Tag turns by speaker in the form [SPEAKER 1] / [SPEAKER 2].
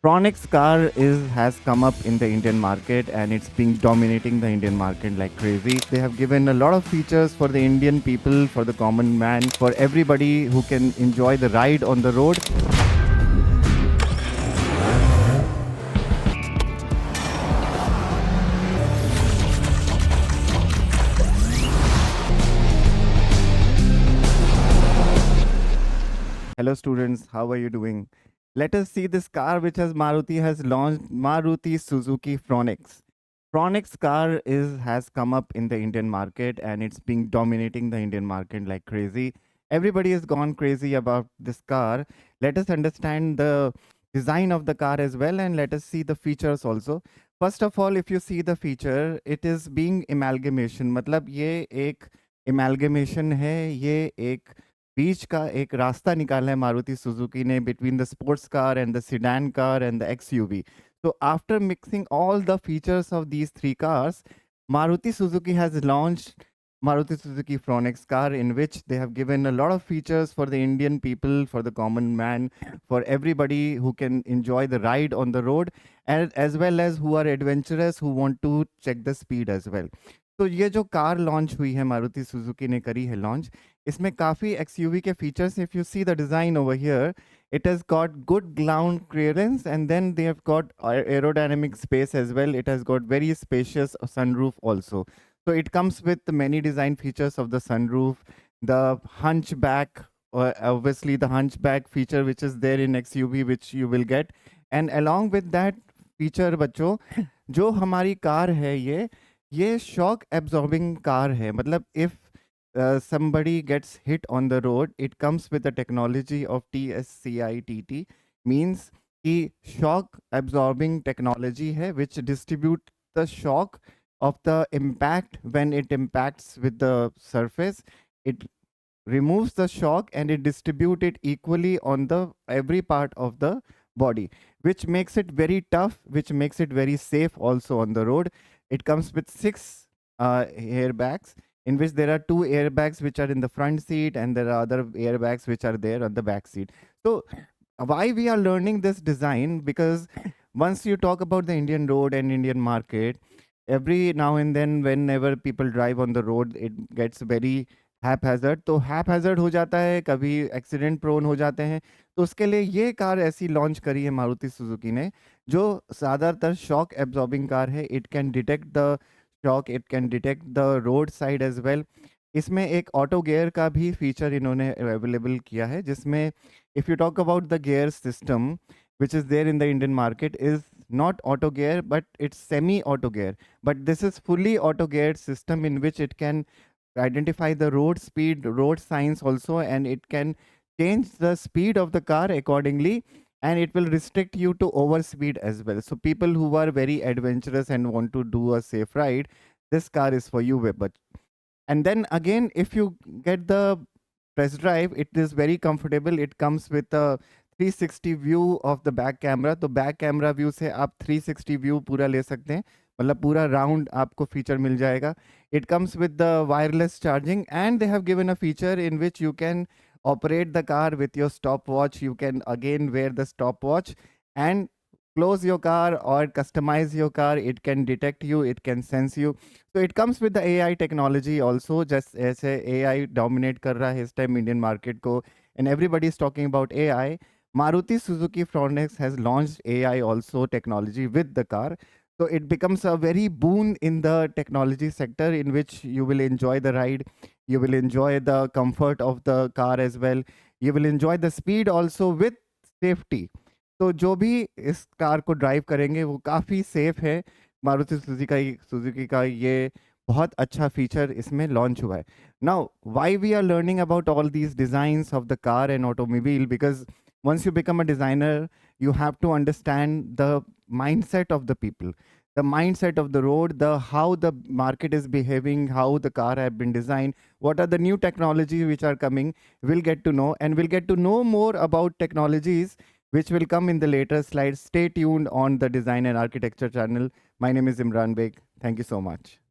[SPEAKER 1] Pronix car has come up in the Indian market and it's been dominating the Indian market like crazy. They have given a lot of features for the Indian people, for the common man, for everybody who can enjoy the ride on the road. Hello students, how are you doing? Let us see this car which Maruti has launched, Maruti Suzuki Fronix. Fronix car has come up in the Indian market and it's been dominating the Indian market like crazy. Everybody has gone crazy about this car. Let us understand the design of the car as well and let us see the features also. First of all, if you see the feature, it is being amalgamation. मतलब ये एक amalgamation है, ये एक बीच का एक रास्ता निकाला है मारुति सुजुकी ने between the sports car and the sedan car and the XUV. So after mixing all the features of these three cars, Maruti Suzuki has launched Maruti Suzuki Fronix car, in which they have given a lot of features for the Indian people, for the common man, for everybody who can enjoy the ride on the road, and as well as who are adventurous, who want to check the speed as well. तो ये जो car launch हुई है Maruti Suzuki ने करी है launch, इसमें काफ़ी एक्सयूवी के features. If you see the design over here, it has got good ground clearance and then they have got aerodynamic space as well. It has got very spacious sunroof also. So it comes with many design features of the sunroof, the hunchback, obviously the hunchback feature which is there in XUV which you will get. And along with that feature बच्चों, जो हमारी car है ये shock absorbing car है. मतलब if somebody gets hit on the road, it comes with the technology of TSCITT, means कि shock absorbing technology है which distribute the shock of the impact. When it impacts with the surface, it removes the shock and it distribute it equally on the every part of the body, which makes it very tough, which makes it very safe also on the road. It comes with 6 airbags, in which there are 2 airbags which are in the front seat and there are other airbags which are there on the back seat. So why we are learning this design? Because once you talk about the Indian road and Indian market, every now and then whenever people drive on the road, it gets very haphazard. तो haphazard हो जाता है, कभी accident prone हो जाते हैं. तो उसके लिए ये कार ऐसी लॉन्च करी है मारुति सुजुकी ने, जो ज़्यादातर शॉक एब्जॉर्बिंग कार है. It can detect the shock, it can detect the road side as well. इसमें एक ऑटो गियर का भी फीचर इन्होंने अवेलेबल किया है, जिसमें if you talk about the gear system which is there in the Indian market is not auto gear but it's semi auto gear, but this is fully auto geared system in which it can identify the road speed, road signs also, and it can change the speed of the car accordingly, and it will restrict you to overspeed as well. So people who are very adventurous and want to do a safe ride, this car is for you. But and then again, if you get the test drive, it is very comfortable. It comes with a 360 view of the back camera. तो back camera view से आप 360 view पूरा ले सकते हैं, मतलब पूरा round आपको फीचर मिल जाएगा. It comes with the wireless charging and they have given a feature in which you can operate the car with your stopwatch. You can again wear the stopwatch and close your car or customize your car. It can detect you, it can sense you. So it comes with the AI technology also. Just ऐसे AI dominate कर रहा है इस time Indian market को, and everybody is talking about AI. Maruti Suzuki Fronix has launched AI also technology with the car. So it becomes a very boon in the technology sector, in which you will enjoy the ride, you will enjoy the comfort of the car as well, you will enjoy the speed also with safety. तो जो भी इस car को drive करेंगे वो काफ़ी safe है. Maruti Suzuki का ये बहुत अच्छा फीचर इसमें लॉन्च हुआ है. Now why we are learning about all these designs of the car and automobile? Because once you become a designer, you have to understand the mindset of the people, the mindset of the road, the how the market is behaving, how the car have been designed, what are the new technologies which are coming. We'll get to know, and we'll get to know more about technologies which will come in the later slides. Stay tuned on the Design and Architecture channel. My name is Imran Beg. Thank you so much.